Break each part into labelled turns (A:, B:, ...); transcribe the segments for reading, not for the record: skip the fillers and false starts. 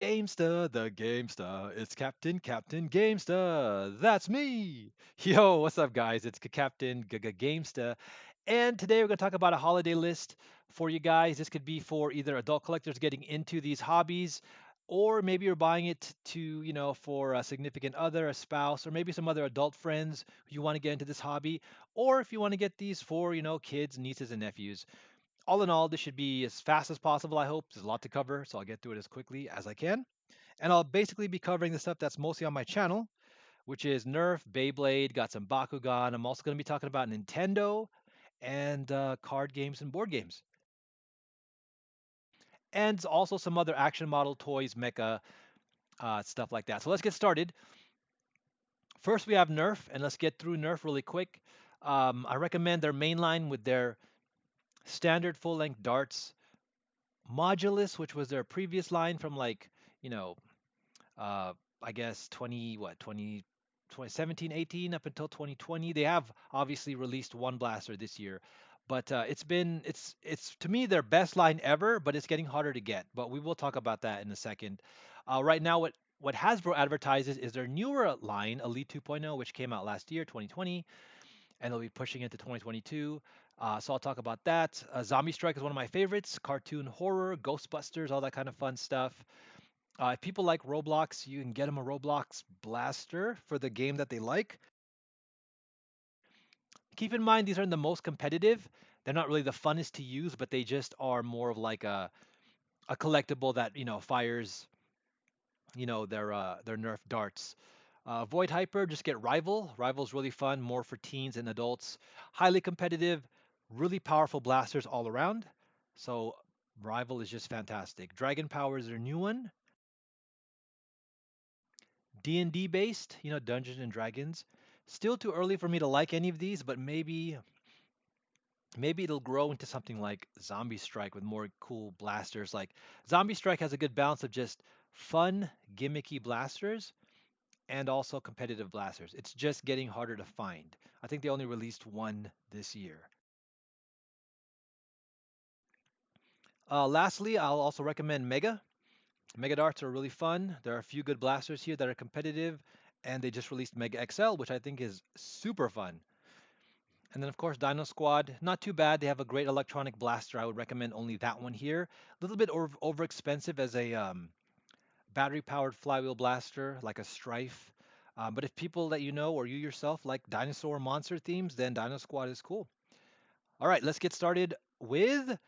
A: Gamester, the Gamester. It's Captain Gamester. That's me. Yo, what's up, guys? It's Captain Gamester. And today we're going to talk about a holiday list for you guys. This could be for either adult collectors getting into these hobbies, or maybe you're buying it to, for a significant other, a spouse, or maybe some other adult friends who you want to get into this hobby, or if you want to get these for, kids, nieces, and nephews. All in all, this should be as fast as possible, I hope. There's a lot to cover, so I'll get through it as quickly as I can. And I'll basically be covering the stuff that's mostly on my channel, which is Nerf, Beyblade, got some Bakugan. I'm also going to be talking about Nintendo and card games and board games. And also some other action model toys, mecha, stuff like that. So let's get started. First, we have Nerf, and let's get through Nerf really quick. I recommend their main line with their standard full length darts, Modulus, which was their previous line from like, you know, uh, I guess 2017, 18 up until 2020. They have obviously released one blaster this year, but it's to me their best line ever, but it's getting harder to get. But we will talk about that in a second. Right now, what Hasbro advertises is their newer line, Elite 2.0, which came out last year, 2020, and they'll be pushing into 2022. So I'll talk about that. Zombie Strike is one of my favorites. Cartoon horror, Ghostbusters, all that kind of fun stuff. If people like Roblox, you can get them a Roblox blaster for the game that they like. Keep in mind, these aren't the most competitive. They're not really the funnest to use, but they just are more of like a collectible that fires their Nerf darts. Void Hyper, just get Rival. Rival's really fun, more for teens and adults. Highly competitive, really powerful blasters all around. So Rival is just fantastic. Dragon Power is their new one. D&D based, Dungeons and Dragons. Still too early for me to like any of these, but maybe it'll grow into something like Zombie Strike with more cool blasters. Like Zombie Strike has a good balance of just fun, gimmicky blasters and also competitive blasters. It's just getting harder to find. I think they only released one this year. Lastly, I'll also recommend Mega. Mega Darts are really fun. There are a few good blasters here that are competitive, and they just released Mega XL, which I think is super fun. And then, of course, Dino Squad, not too bad. They have a great electronic blaster. I would recommend only that one here. A little bit over expensive as a battery powered flywheel blaster, like a Strife. But if people that you know or you yourself like dinosaur monster themes, then Dino Squad is cool. All right, let's get started with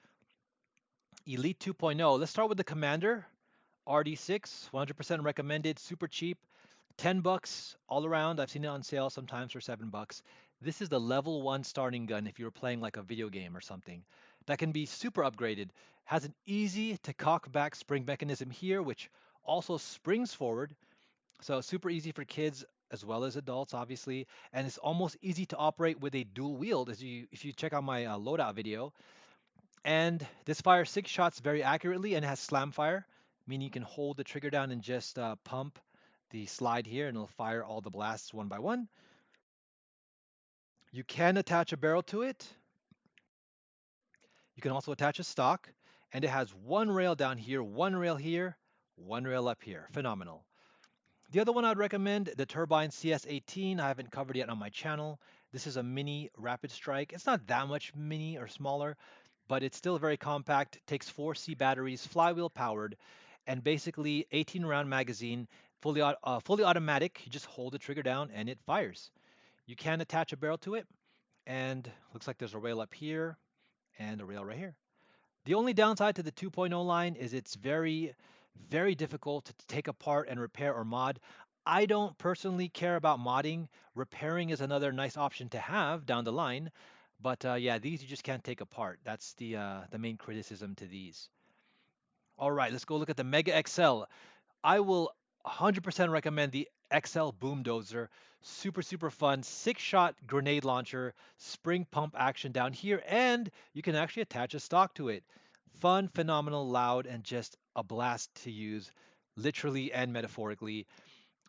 A: Elite 2.0. Let's start with the Commander RD6, 100% recommended, super cheap, 10 bucks all around. I've seen it on sale sometimes for 7 bucks. This is the level 1 starting gun if you're playing like a video game or something. That can be super upgraded. Has an easy to cock back spring mechanism here, which also springs forward. So super easy for kids as well as adults, obviously. And it's almost easy to operate with a dual wield, as you if you check out my loadout video. And this fires 6 shots very accurately and has slam fire, meaning you can hold the trigger down and just pump the slide here, and it'll fire all the blasts one by one. You can attach a barrel to it. You can also attach a stock, and it has one rail down here, one rail here, one rail up here. Phenomenal. The other one I'd recommend, the Turbine CS18. I haven't covered yet on my channel. This is a mini rapid strike. It's not that much mini or smaller, but it's still very compact. Takes 4C batteries, flywheel powered, and basically 18 round magazine, fully automatic. You just hold the trigger down and it fires. You can attach a barrel to it, and looks like there's a rail up here and a rail right here. The only downside to the 2.0 line is it's very difficult to take apart and repair or mod. I don't personally care about modding. Repairing is another nice option to have down the line. But yeah, these you just can't take apart. That's the main criticism to these. All right, let's go look at the Mega XL. I will 100% recommend the XL Boom Dozer. Super fun. 6 shot grenade launcher, spring pump action down here, and you can actually attach a stock to it. Fun, phenomenal, loud, and just a blast to use, literally and metaphorically.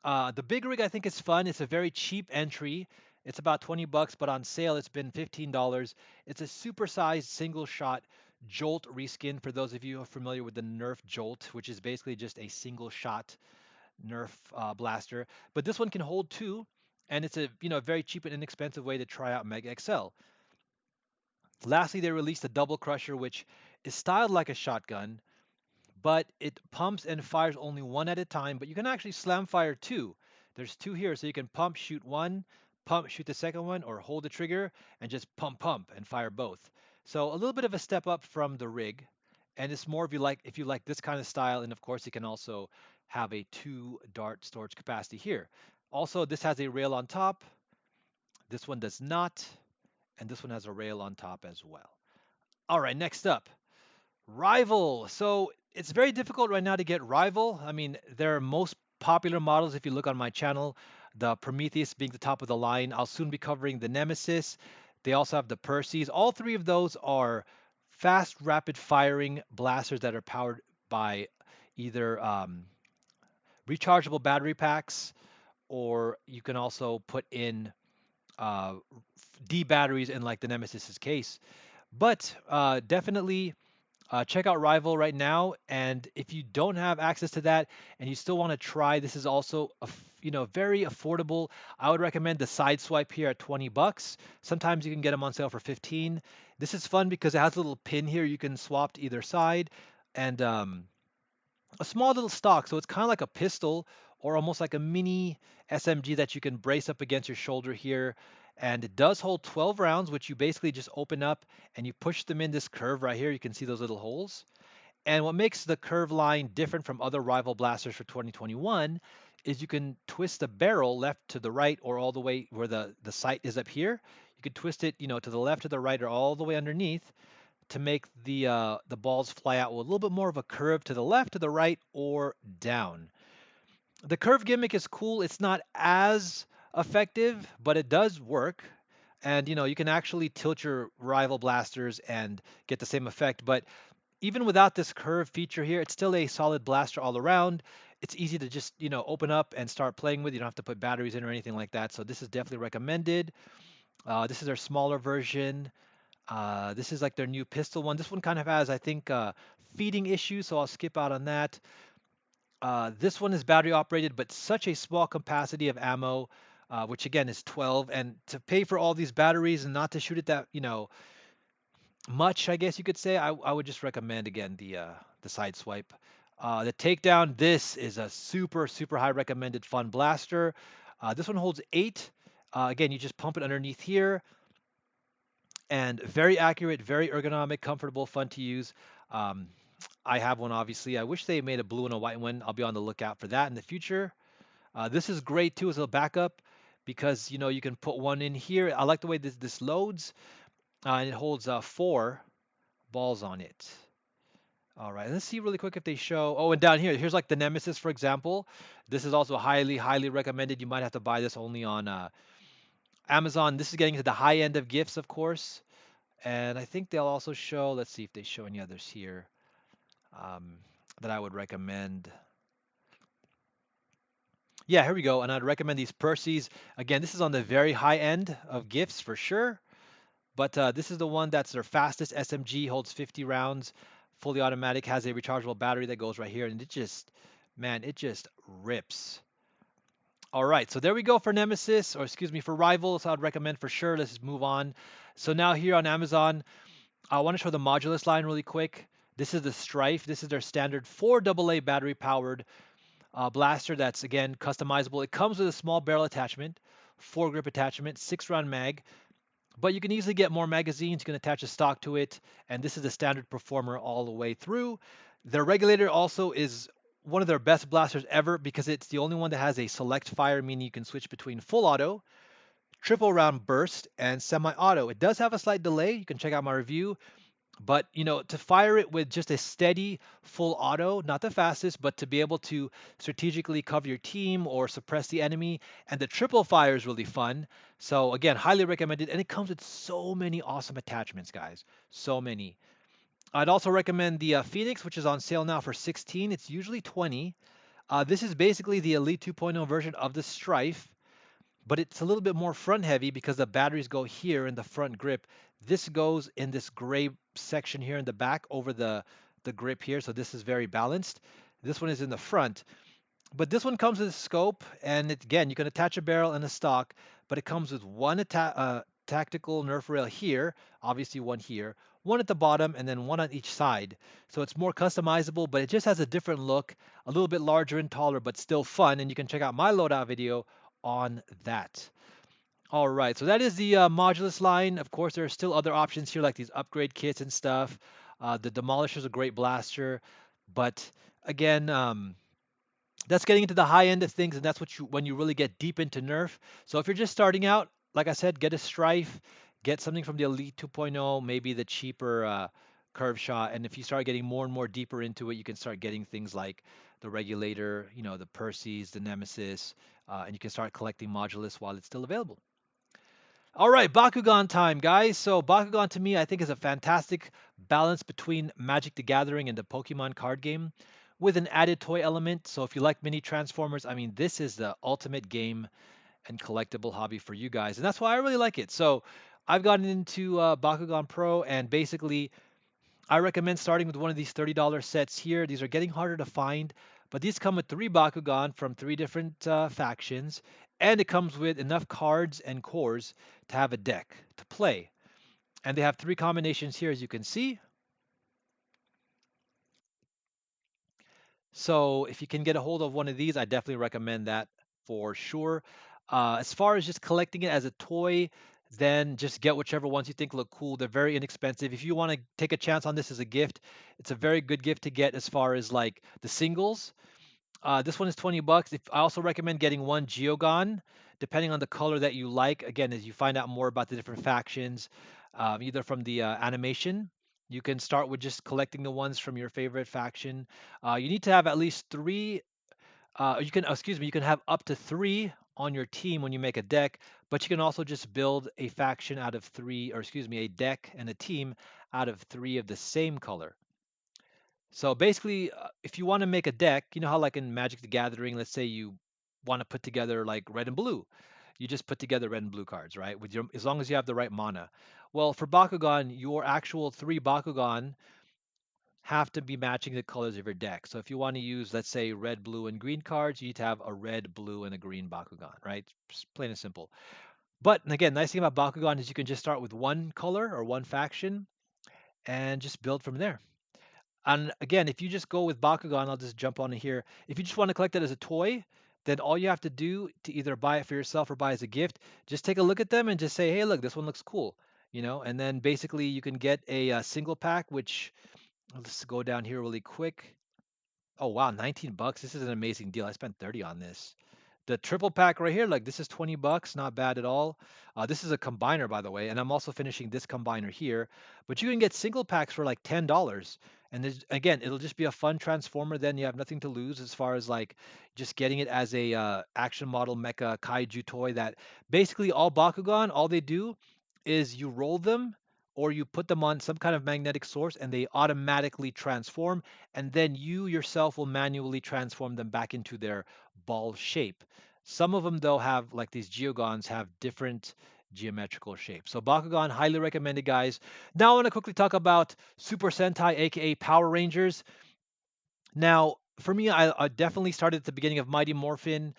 A: The big rig I think is fun. It's a very cheap entry. It's about 20 bucks, but on sale it's been $15. It's a super sized single shot Jolt reskin for those of you who are familiar with the Nerf Jolt, which is basically just a single shot Nerf blaster. But this one can hold two, and it's a very cheap and inexpensive way to try out Mega XL. Lastly, they released a double crusher, which is styled like a shotgun, but it pumps and fires only one at a time. But you can actually slam fire two. There's two here, so you can pump, shoot one, pump, shoot the second one, or hold the trigger and just pump, pump, and fire both. So a little bit of a step up from the rig, and it's more if you like this kind of style. And of course, you can also have a two dart storage capacity here. Also, this has a rail on top. This one does not, and this one has a rail on top as well. All right, next up. Rival. So it's very difficult right now to get Rival. I mean, their most popular models, if you look on my channel, the Prometheus being the top of the line. I'll soon be covering the Nemesis. They also have the Perseus. All three of those are fast, rapid firing blasters that are powered by either rechargeable battery packs, or you can also put in uh, D batteries in like the Nemesis's case. But definitely check out Rival right now, and if you don't have access to that and you still want to try, this is also very affordable. I would recommend the side swipe here at 20 bucks. Sometimes you can get them on sale for 15. This is fun because it has a little pin here you can swap to either side, and a small little stock, so it's kind of like a pistol or almost like a mini SMG that you can brace up against your shoulder here. And it does hold 12 rounds, which you basically just open up and you push them in this curve right here. You can see those little holes. And what makes the curve line different from other rival blasters for 2021 is you can twist the barrel left to the right or all the way where the sight is up here. You can twist it, to the left, to the right, or all the way underneath to make the balls fly out with a little bit more of a curve to the left, to the right, or down. The curve gimmick is cool. It's not as effective, but it does work. And you can actually tilt your rival blasters and get the same effect. But even without this curve feature here, it's still a solid blaster all around. It's easy to just open up and start playing with. You don't have to put batteries in or anything like that. So this is definitely recommended. This is their smaller version. This is like their new pistol one. This one kind of has, I think, feeding issues, so I'll skip out on that. This one is battery operated, but such a small capacity of ammo, which again is 12. And to pay for all these batteries and not to shoot it that, much, I guess you could say, I would just recommend again the side swipe. The takedown, this is a super, super high recommended fun blaster. This one holds 8. Again, you just pump it underneath here and very accurate, very ergonomic, comfortable, fun to use. Um, I have one, obviously. I wish they made a blue and a white one. I'll be on the lookout for that in the future. This is great too as a backup because you can put one in here. I like the way this loads, and it holds 4 balls on it. All right, let's see really quick if they show. Oh, and down here, here's like the Nemesis, for example. This is also highly, highly recommended. You might have to buy this only on Amazon. This is getting to the high end of gifts, of course. And I think they'll also show, let's see if they show any others here um, that I would recommend. Yeah, here we go. And I'd recommend these Perseus. Again, this is on the very high end of gifts for sure. But this is the one that's their fastest SMG, holds 50 rounds, fully automatic, has a rechargeable battery that goes right here. And it just, man, it just rips. All right, so there we go for Nemesis, or excuse me, for Rivals. I'd recommend for sure. Let's move on. So now here on Amazon, I want to show the Modulus line really quick. This is the Strife. This is their standard 4AA battery powered blaster that's, again, customizable. It comes with a small barrel attachment, 4-grip attachment, 6-round mag, but you can easily get more magazines. You can attach a stock to it, and this is a standard performer all the way through. Their regulator also is one of their best blasters ever because it's the only one that has a select fire, meaning you can switch between full auto, triple round burst, and semi-auto. It does have a slight delay. You can check out my review. But to fire it with just a steady full auto, not the fastest, but to be able to strategically cover your team or suppress the enemy, and the triple fire is really fun. So again, highly recommended, and it comes with so many awesome attachments, guys. So many. I'd also recommend the Phoenix, which is on sale now for 16. It's usually 20. This is basically the Elite 2.0 version of the Strife, but it's a little bit more front heavy because the batteries go here in the front grip. This goes in this gray section here in the back over the grip here, so this is very balanced. This one is in the front, but this one comes with a scope, and again, you can attach a barrel and a stock, but it comes with one tactical Nerf rail here, obviously one here, one at the bottom, and then one on each side. So it's more customizable, but it just has a different look, a little bit larger and taller, but still fun. And you can check out my loadout video on that. All right, so that is the Modulus line. Of course, there are still other options here, like these upgrade kits and stuff. The Demolisher is a great blaster, but again, that's getting into the high end of things, and that's what you when you really get deep into Nerf. So if you're just starting out, like I said, get a Strife, get something from the Elite 2.0, maybe the cheaper curve shot. And if you start getting more and more deeper into it, you can start getting things like the Regulator, the Percy's, the Nemesis, and you can start collecting Modulus while it's still available. All right, Bakugan time, guys. So Bakugan to me, I think is a fantastic balance between Magic the Gathering and the Pokemon card game with an added toy element. So if you like mini Transformers, I mean, this is the ultimate game and collectible hobby for you guys. And that's why I really like it. So I've gotten into Bakugan Pro, and basically I recommend starting with one of these $30 sets here. These are getting harder to find, but these come with three Bakugan from three different factions, and it comes with enough cards and cores to have a deck to play. And they have three combinations here, as you can see. So if you can get a hold of one of these, I definitely recommend that for sure. As far as just collecting it as a toy, then just get whichever ones you think look cool. They're very inexpensive. If you want to take a chance on this as a gift, it's a very good gift to get as far as like the singles. This one is 20 bucks. If I also recommend getting one Geogon, depending on the color that you like. Again, as you find out more about the different factions, either from the animation, you can start with just collecting the ones from your favorite faction. You need to have at least three. You can, excuse me, you can have up to three on your team when you make a deck, but you can also just build a faction out of three, or excuse me, a deck and a team out of three of the same color. So basically, if you want to make a deck, you know how like in Magic the Gathering, let's say you want to put together like red and blue, you just put together red and blue cards, right? With your as long as you have the right mana. Well, for Bakugan, your actual three Bakugan have to be matching the colors of your deck. So if you want to use, let's say, red, blue, and green cards, you need to have a red, blue, and a green Bakugan, right? Just plain and simple. But again, nice thing about Bakugan is you can just start with one color or one faction and just build from there. And again, if you just go with Bakugan, I'll just jump on it here. If you just want to collect it as a toy, then all you have to do to either buy it for yourself or buy as a gift, just take a look at them and just say, hey, look, this one looks cool. And then basically you can get a, single pack, which let's go down here really quick. Oh wow, 19 bucks. This is an amazing deal. I spent 30 on this. The triple pack right here, like this is 20 bucks, not bad at all. This is a combiner, by the way, and I'm also finishing this combiner here. But you can get single packs for like $10. And again, it'll just be a fun transformer. Then you have nothing to lose as far as like just getting it as a action model mecha kaiju toy. That basically all Bakugan, all they do is you roll them or you put them on some kind of magnetic source and they automatically transform, and then you yourself will manually transform them back into their ball shape. Some of them, though, have like these Geogons have different geometrical shapes. So Bakugan, highly recommended, guys. Now I want to quickly talk about Super Sentai, aka Power Rangers. Now, for me, I definitely started at the beginning of Mighty Morphin,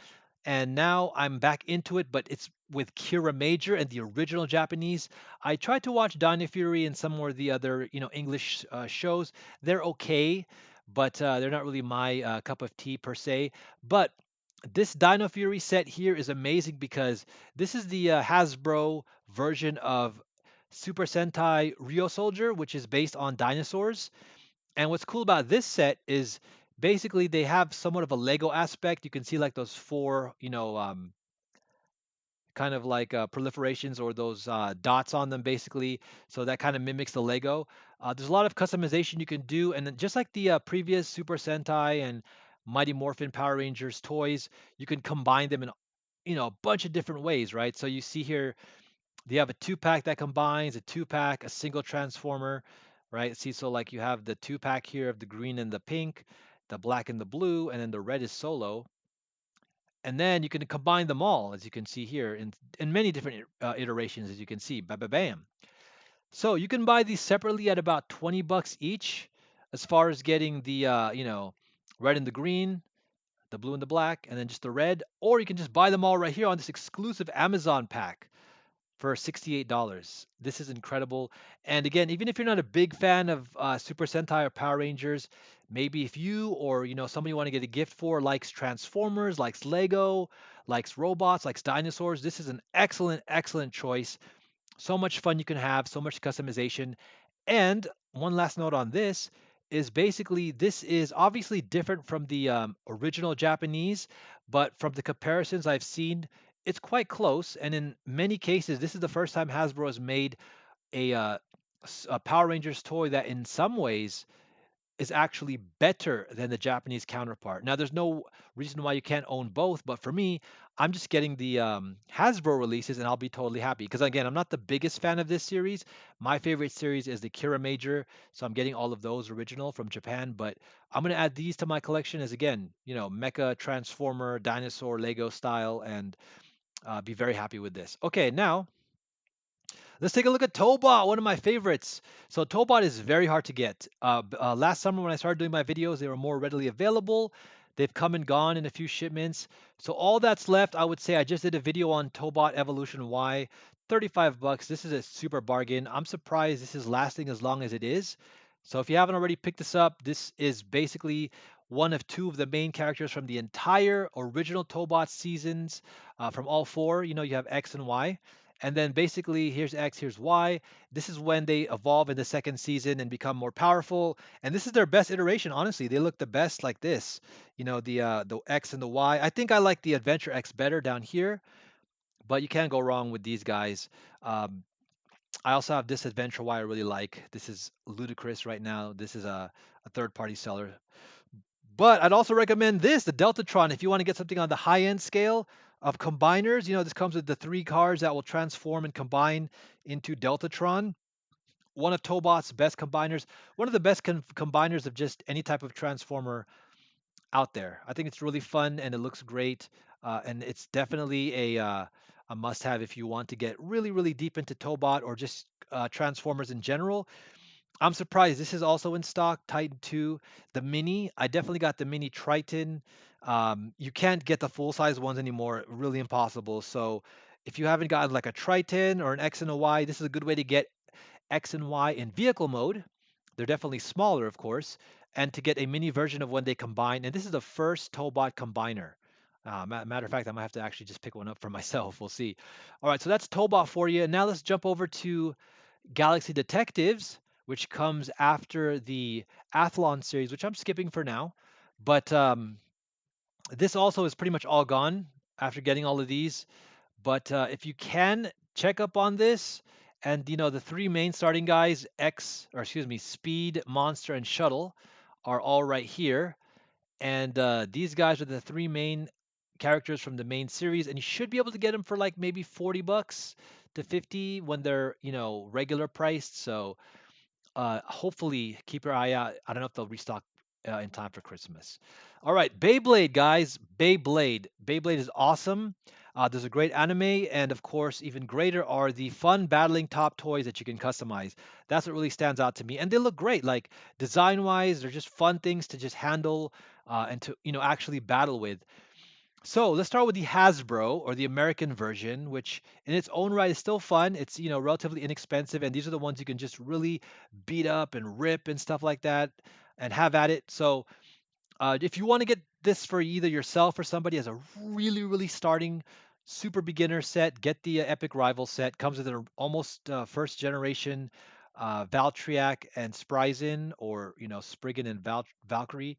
A: and now I'm back into it, but it's with Kira Major and the original Japanese. I tried to watch Dino Fury and some more of the other, English shows. They're okay, but they're not really my cup of tea per se. But this Dino Fury set here is amazing because this is the Hasbro version of Super Sentai Ryo Soldier, which is based on dinosaurs. And what's cool about this set is basically they have somewhat of a Lego aspect. You can see like those four, kind of like proliferations or those dots on them, basically. So that kind of mimics the Lego. There's a lot of customization you can do, and then just like the previous Super Sentai and Mighty Morphin Power Rangers toys, you can combine them in a bunch of different ways, right? So you see here they have a two-pack that combines a two-pack, a single transformer, right? See, so like you have the two-pack here of the green and the pink, the black and the blue, and then the red is solo. And then you can combine them all, as you can see here, in many different iterations, as you can see. Bam, bam, bam. So you can buy these separately at about 20 bucks each, as far as getting the red and the green, the blue and the black, and then just the red. Or you can just buy them all right here on this exclusive Amazon pack for $68. This is incredible. And again, even if you're not a big fan of Super Sentai or Power Rangers, maybe if you or somebody you want to get a gift for likes Transformers, likes Lego, likes robots, likes dinosaurs, this is an excellent, excellent choice. So much fun you can have, so much customization. And one last note on this is basically this is obviously different from the original Japanese, but from the comparisons I've seen, it's quite close. And in many cases, this is the first time Hasbro has made a Power Rangers toy that, in some ways, is actually better than the Japanese counterpart. Now, there's no reason why you can't own both, but for me, I'm just getting the Hasbro releases, and I'll be totally happy. Because again, I'm not the biggest fan of this series. My favorite series is the Kira Major, so I'm getting all of those original from Japan. But I'm gonna add these to my collection as, again, Mecha, Transformer, Dinosaur, Lego style, and be very happy with this. Okay, now let's take a look at Tobot, one of my favorites. So Tobot is very hard to get. Last summer when I started doing my videos, they were more readily available. They've come and gone in a few shipments. So all that's left, I would say I just did a video on Tobot Evolution Y, 35 bucks. This is a super bargain. I'm surprised this is lasting as long as it is. So if you haven't already picked this up, this is basically one of two of the main characters from the entire original Tobot seasons, from all four. You have X and Y. And then basically, here's X, here's Y. This is when they evolve in the second season and become more powerful. And this is their best iteration, honestly. They look the best like this. The X and the Y. I think I like the Adventure X better down here, but you can't go wrong with these guys. Um, I also have this Adventure Y I really like. This is ludicrous right now. This is a third-party seller. But I'd also recommend this, the Deltatron, if you want to get something on the high-end scale of combiners. This comes with the three cards that will transform and combine into Deltatron. One of Tobot's best combiners, one of the best combiners of just any type of transformer out there. I think it's really fun and it looks great, and it's definitely a must-have if you want to get really, really deep into Tobot or just transformers in general. I'm surprised this is also in stock. Titan 2, the mini. I definitely got the mini Triton. You can't get the full size ones anymore. Really impossible. So if you haven't gotten like a Triton or an X and a Y, this is a good way to get X and Y in vehicle mode. They're definitely smaller, of course, and to get a mini version of when they combine. And this is the first Tobot combiner. Matter of fact, I might have to actually just pick one up for myself. We'll see. All right, so that's Tobot for you. Now let's jump over to Galaxy Detectives, which comes after the Athlon series, which I'm skipping for now. But this also is pretty much all gone after getting all of these. But if you can check up on this, and the three main starting guys, Speed, Monster, and Shuttle, are all right here. And these guys are the three main characters from the main series, and you should be able to get them for like maybe 40 bucks to 50 when they're regular priced. So hopefully, keep your eye out. I don't know if they'll restock in time for Christmas. All right, Beyblade, guys. Beyblade. Beyblade is awesome. There's a great anime, and of course, even greater are the fun battling top toys that you can customize. That's what really stands out to me, and they look great. Like design-wise, they're just fun things to just handle and to actually battle with. So let's start with the Hasbro or the American version, which in its own right is still fun. It's relatively inexpensive, and these are the ones you can just really beat up and rip and stuff like that, and have at it. So if you want to get this for either yourself or somebody as a really really starting super beginner set, get the Epic Rival set. Comes with an almost first generation Valtryek and Spryzen, or Spriggan and Valkyrie,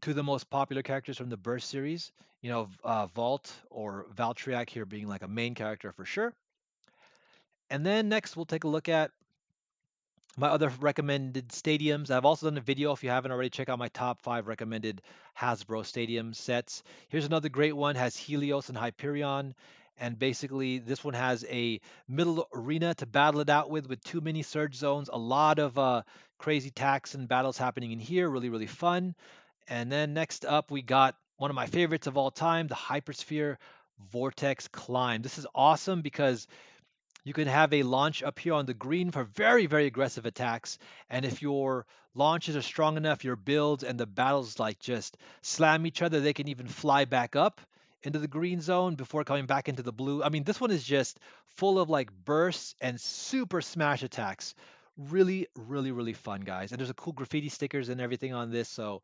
A: two of the most popular characters from the Burst series. Vault or Valtryek here being like a main character for sure. And then next we'll take a look at my other recommended stadiums. I've also done a video, if you haven't already, check out my top 5 recommended Hasbro stadium sets. Here's another great one, has Helios and Hyperion. And basically, this one has a middle arena to battle it out with two mini surge zones. A lot of crazy attacks and battles happening in here. Really, really fun. And then next up, we got one of my favorites of all time, the Hypersphere Vortex Climb. This is awesome because you can have a launch up here on the green for very, very aggressive attacks. And if your launches are strong enough, your builds and the battles like just slam each other, they can even fly back up into the green zone before coming back into the blue. I mean, this one is just full of like bursts and super smash attacks. Really, really, really fun, guys. And there's a cool graffiti stickers and everything on this, so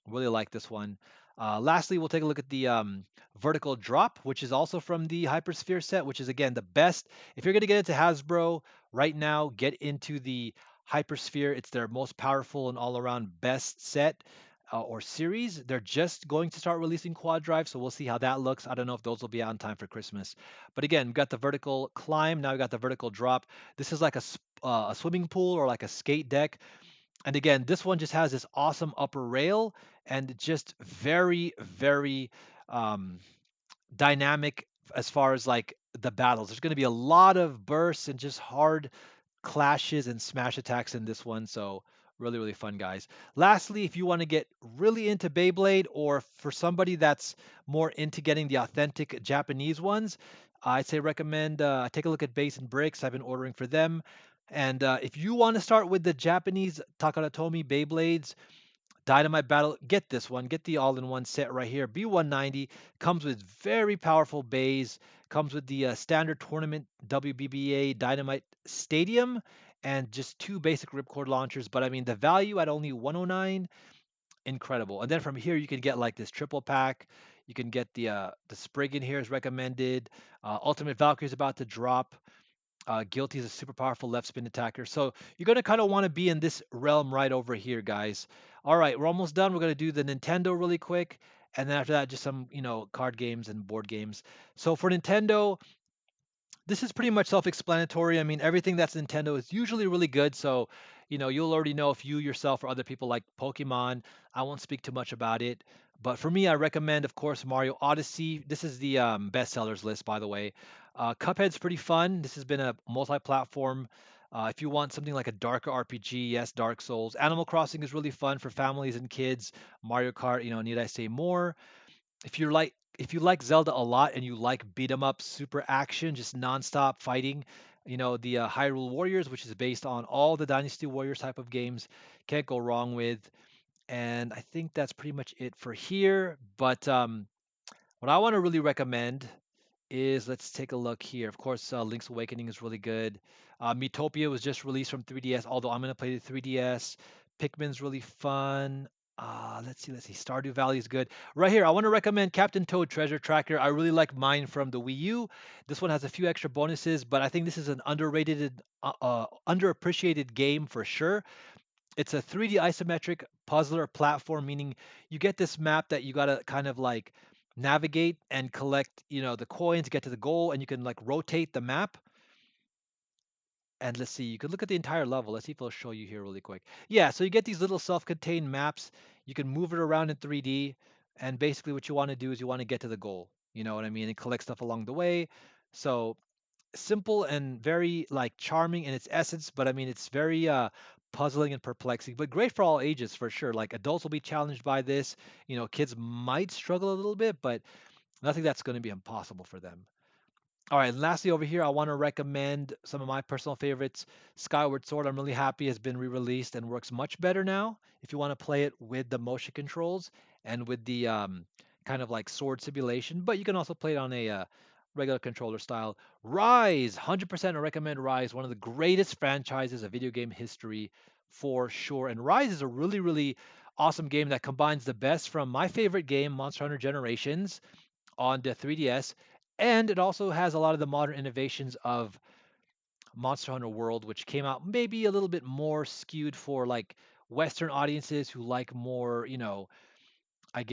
A: really like this one. Lastly, we'll take a look at the vertical drop, which is also from the Hypersphere set, which is again the best if you're going to get into Hasbro right now, get into the Hypersphere. It's their most powerful and all around best set or series. They're just going to start releasing quad drive, so we'll see how that looks. I don't know if those will be out in time for Christmas. But again, we've got the vertical climb. Now we got the vertical drop. This is like a swimming pool or like a skate deck. And again, this one just has this awesome upper rail and just very, very um, dynamic as far as like the battles. There's going to be a lot of bursts and just hard clashes and smash attacks in this one. So really, really fun, guys. Lastly, if you want to get really into Beyblade or for somebody that's more into getting the authentic Japanese ones, I'd say recommend take a look at Base and Bricks. I've been ordering for them. And if you want to start with the Japanese Takaratomi Beyblades, Dynamite Battle, get this one. Get the all-in-one set right here. B190 comes with very powerful bays. Comes with the standard tournament WBBA Dynamite Stadium and just two basic ripcord launchers. But I mean, the value at only 109, incredible. And then from here, you can get like this triple pack. You can get the Sprig in here is recommended. Ultimate Valkyrie is about to drop. Guilty is a super powerful left spin attacker. So you're going to kind of want to be in this realm right over here, guys. All right, we're almost done. We're going to do the Nintendo really quick. And then after that, just some, card games and board games. So for Nintendo, this is pretty much self-explanatory. I mean, everything that's Nintendo is usually really good. So, you'll already know if you yourself or other people like Pokemon. I won't speak too much about it. But for me, I recommend, of course, Mario Odyssey. This is the bestsellers list, by the way. Cuphead's pretty fun. This has been a multi-platform. If you want something like a darker RPG, yes, Dark Souls. Animal Crossing is really fun for families and kids. Mario Kart, need I say more? If you like Zelda a lot and you like beat 'em up, super action, just nonstop fighting, the Hyrule Warriors, which is based on all the Dynasty Warriors type of games, can't go wrong with. And I think that's pretty much it for here. But what I want to really recommend is let's take a look here. Of course, Link's Awakening is really good. Miitopia was just released from 3DS, although I'm going to play the 3DS. Pikmin's really fun. Let's see. Stardew Valley is good. Right here, I want to recommend Captain Toad Treasure Tracker. I really like mine from the Wii U. This one has a few extra bonuses, but I think this is an underappreciated game for sure. It's a 3D isometric puzzler platform, meaning you get this map that you gotta kind of like navigate and collect, the coins, get to the goal, and you can like rotate the map. And let's see, you could look at the entire level. Let's see if I'll show you here really quick. Yeah, so you get these little self-contained maps. You can move it around in 3D, and basically what you want to do is you want to get to the goal. You know what I mean? And collect stuff along the way. So simple and very like charming in its essence, but I mean it's very puzzling and perplexing, but great for all ages for sure. Like adults will be challenged by this. Kids might struggle a little bit, but nothing that's going to be impossible for them. All right, and lastly over here, I want to recommend some of my personal favorites. Skyward Sword, I'm really happy, has been re-released and works much better now. If you want to play it with the motion controls and with the kind of like sword simulation, but you can also play it on a regular controller style. Rise, 100% I recommend Rise, one of the greatest franchises of video game history for sure. And Rise is a really, really awesome game that combines the best from my favorite game, Monster Hunter Generations, on the 3DS, and it also has a lot of the modern innovations of Monster Hunter World, which came out maybe a little bit more skewed for like Western audiences who like more, I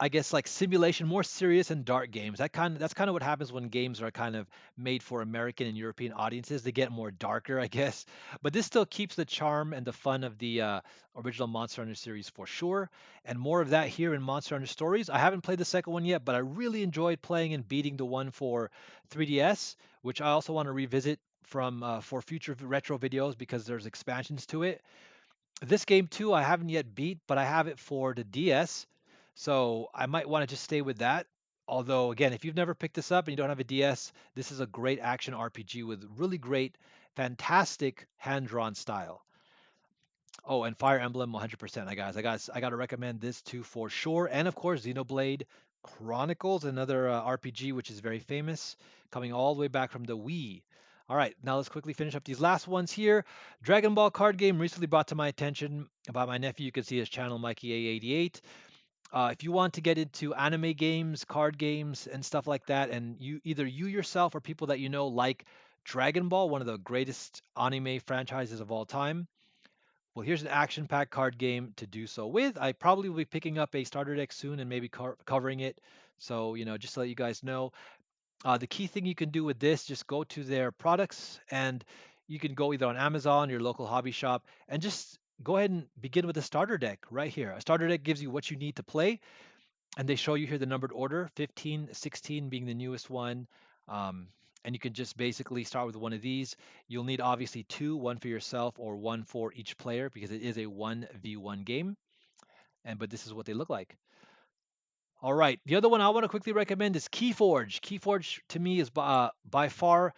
A: guess like simulation, more serious and dark games. That's kind of what happens when games are kind of made for American and European audiences. They get more darker, I guess. But this still keeps the charm and the fun of the original Monster Hunter series for sure. And more of that here in Monster Hunter Stories. I haven't played the second one yet, but I really enjoyed playing and beating the one for 3DS, which I also want to revisit from for future retro videos because there's expansions to it. This game too, I haven't yet beat, but I have it for the DS, so I might want to just stay with that. Although, again, if you've never picked this up and you don't have a DS, this is a great action RPG with really great, fantastic hand-drawn style. Oh, and Fire Emblem 100%. I got to recommend this too for sure. And of course, Xenoblade Chronicles, another RPG which is very famous, coming all the way back from the Wii. All right, now let's quickly finish up these last ones here. Dragon Ball card game recently brought to my attention by my nephew. You can see his channel, Mikey A88. If you want to get into anime games, card games, and stuff like that, and you yourself or people that you know like Dragon Ball, one of the greatest anime franchises of all time, well, here's an action-packed card game to do so with. I probably will be picking up a starter deck soon and maybe covering it. So, just to let you guys know, the key thing you can do with this, just go to their products and you can go either on Amazon, your local hobby shop, and just go ahead and begin with a starter deck right here. A starter deck gives you what you need to play, and they show you here the numbered order, 15, 16 being the newest one. Um, and you can just basically start with one of these. You'll need obviously two, one for yourself or one for each player because it is a 1v1 game. But this is what they look like. All right. The other one I want to quickly recommend is Keyforge. Keyforge to me is by far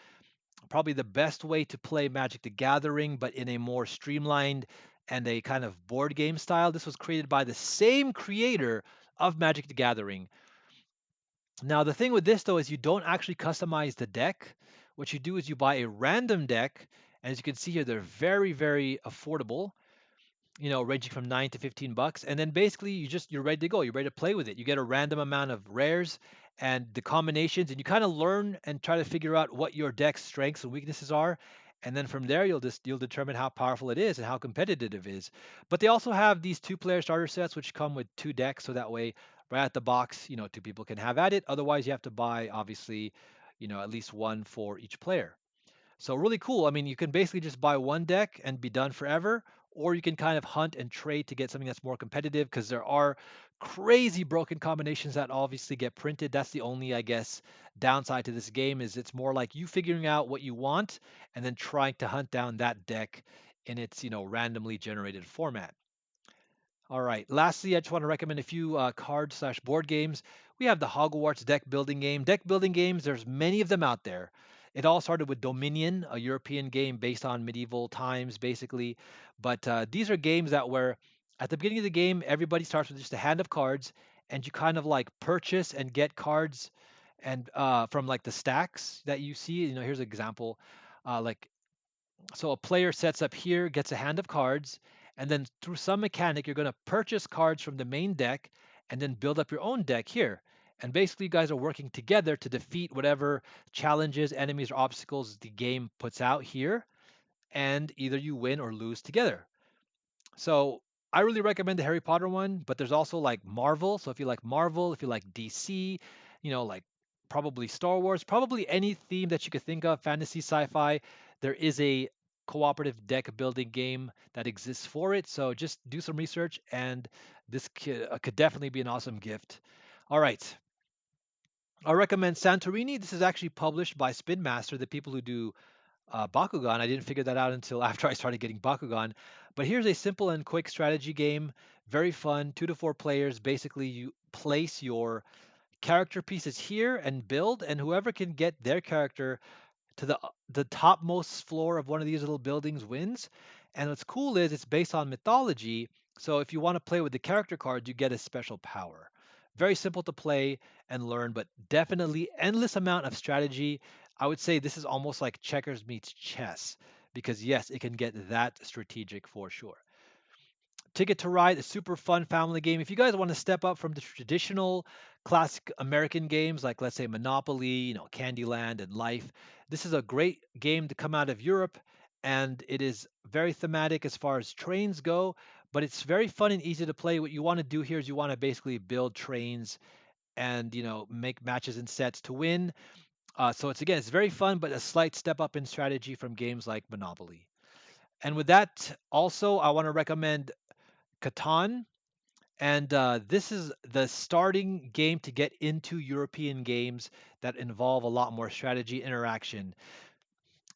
A: probably the best way to play Magic the Gathering, but in a more streamlined and a kind of board game style. This was created by the same creator of Magic the Gathering. Now, the thing with this though is you don't actually customize the deck. What you do is you buy a random deck, and as you can see here, they're very, very affordable, ranging from 9 to 15 bucks. And then basically you're ready to go. You're ready to play with it. You get a random amount of rares and the combinations, and you kind of learn and try to figure out what your deck's strengths and weaknesses are. And then from there, you'll determine how powerful it is and how competitive it is. But they also have these two-player starter sets, which come with two decks, so that way, right at the box, two people can have at it. Otherwise, you have to buy, obviously, at least one for each player. So really cool. I mean, you can basically just buy one deck and be done forever, or you can kind of hunt and trade to get something that's more competitive because there are crazy broken combinations that obviously get printed. That's the only, I guess, downside to this game is it's more like you figuring out what you want and then trying to hunt down that deck in its, randomly generated format. All right. Lastly, I just want to recommend a few card slash board games. We have the Hogwarts deck building game. Deck building games, there's many of them out there. It all started with Dominion, a European game based on medieval times, basically. But these are games that were at the beginning of the game, everybody starts with just a hand of cards, and you kind of like purchase and get cards and from like the stacks that you see. Here's an example. Like so a player sets up here, gets a hand of cards, and then through some mechanic, you're going to purchase cards from the main deck and then build up your own deck here. And basically, you guys are working together to defeat whatever challenges, enemies, or obstacles the game puts out here. And either you win or lose together. So I really recommend the Harry Potter one, but there's also like Marvel. So if you like Marvel, if you like DC, like probably Star Wars, probably any theme that you could think of, fantasy, sci-fi, there is a cooperative deck building game that exists for it. So just do some research, and this could definitely be an awesome gift. All right. I recommend Santorini. This is actually published by Spin Master, the people who do Bakugan. I didn't figure that out until after I started getting Bakugan. But here's a simple and quick strategy game. Very fun, 2 to 4 players. Basically, you place your character pieces here and build, and whoever can get their character to the topmost floor of one of these little buildings wins. And what's cool is it's based on mythology. So if you want to play with the character cards, you get a special power. Very simple to play and learn, but definitely endless amount of strategy. I would say this is almost like checkers meets chess because yes, it can get that strategic for sure. Ticket to Ride, a super fun family game. If you guys want to step up from the traditional classic American games like let's say Monopoly, Candyland and Life, this is a great game to come out of Europe, and it is very thematic as far as trains go, but it's very fun and easy to play. What you want to do here is you want to basically build trains and make matches and sets to win. So it's very fun, but a slight step up in strategy from games like Monopoly. And with that, also I want to recommend Catan, and this is the starting game to get into European games that involve a lot more strategy interaction.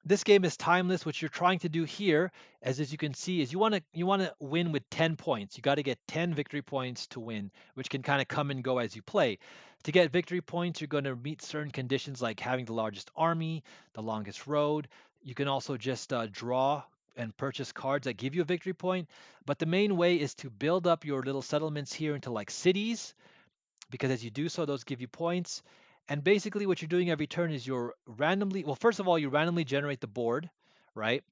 A: This game is timeless. What you're trying to do here, as you can see, is you want to win with 10 points. You got to get 10 victory points to win, which can kind of come and go as you play. To get victory points, you're going to meet certain conditions like having the largest army, the longest road. You can also just draw and purchase cards that give you a victory point. But the main way is to build up your little settlements here into like cities, because as you do so, those give you points. And basically, what you're doing every turn is well, first of all, you randomly generate the board, right?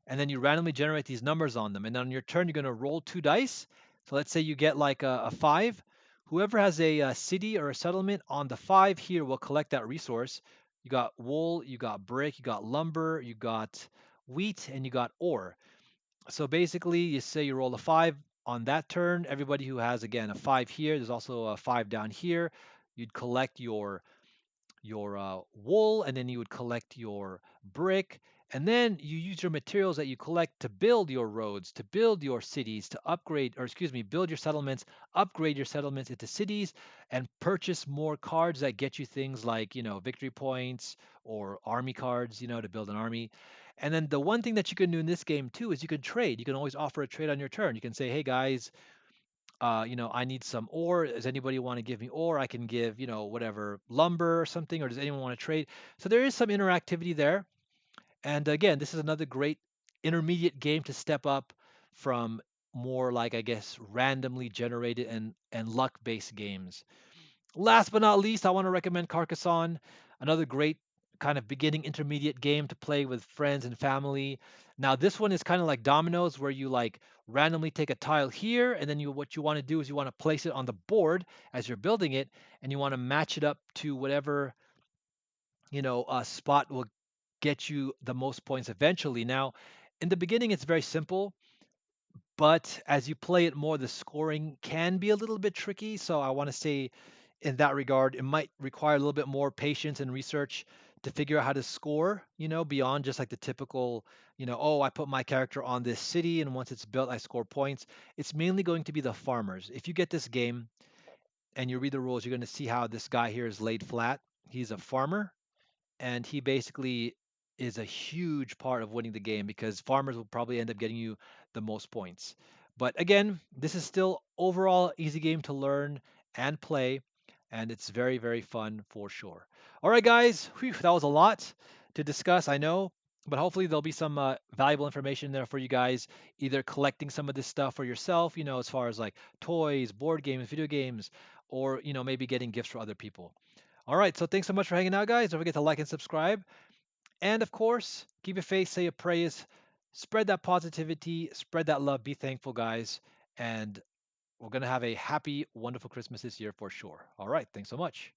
A: And then you randomly generate these numbers on them. And then on your turn, you're going to roll two dice. So let's say you get like a five. Whoever has a city or a settlement on the five here will collect that resource. You got wool, you got brick, you got lumber, you got wheat, and you got ore. So basically, you say you roll a five on that turn. Everybody who has again a five here, there's also a five down here. You'd collect your wool, and then you would collect your brick, and then you use your materials that you collect to build your roads, to build your cities, to upgrade, or excuse me, build your settlements, upgrade your settlements into cities, and purchase more cards that get you things like, victory points or army cards, to build an army. And then the one thing that you can do in this game too is you can trade. You can always offer a trade on your turn. You can say, hey guys, I need some ore. Does anybody want to give me ore? I can give, whatever lumber or something, or does anyone want to trade? So there is some interactivity there. And again, this is another great intermediate game to step up from more like, I guess, randomly generated and luck-based games. Last but not least, I want to recommend Carcassonne, another great kind of beginning intermediate game to play with friends and family. Now, this one is kind of like dominoes, where you like randomly take a tile here, and then what you want to do is you want to place it on the board as you're building it, and you want to match it up to whatever spot will get you the most points eventually. Now, in the beginning, it's very simple, but as you play it more, the scoring can be a little bit tricky. So I want to say, in that regard, it might require a little bit more patience and research to figure out how to score, beyond just like the typical, oh, I put my character on this city and once it's built, I score points. It's mainly going to be the farmers. If you get this game and you read the rules, you're going to see how this guy here is laid flat. He's a farmer, and he basically is a huge part of winning the game because farmers will probably end up getting you the most points. But again, this is still overall easy game to learn and play, and it's very, very fun for sure. All right, guys, whew, that was a lot to discuss, I know, but hopefully there'll be some valuable information there for you guys, either collecting some of this stuff for yourself, as far as like toys, board games, video games, or maybe getting gifts for other people. All right, so thanks so much for hanging out, guys. Don't forget to like and subscribe. And of course, keep your faith, say your prayers, spread that positivity, spread that love, be thankful, guys. And we're going to have a happy, wonderful Christmas this year for sure. All right, thanks so much.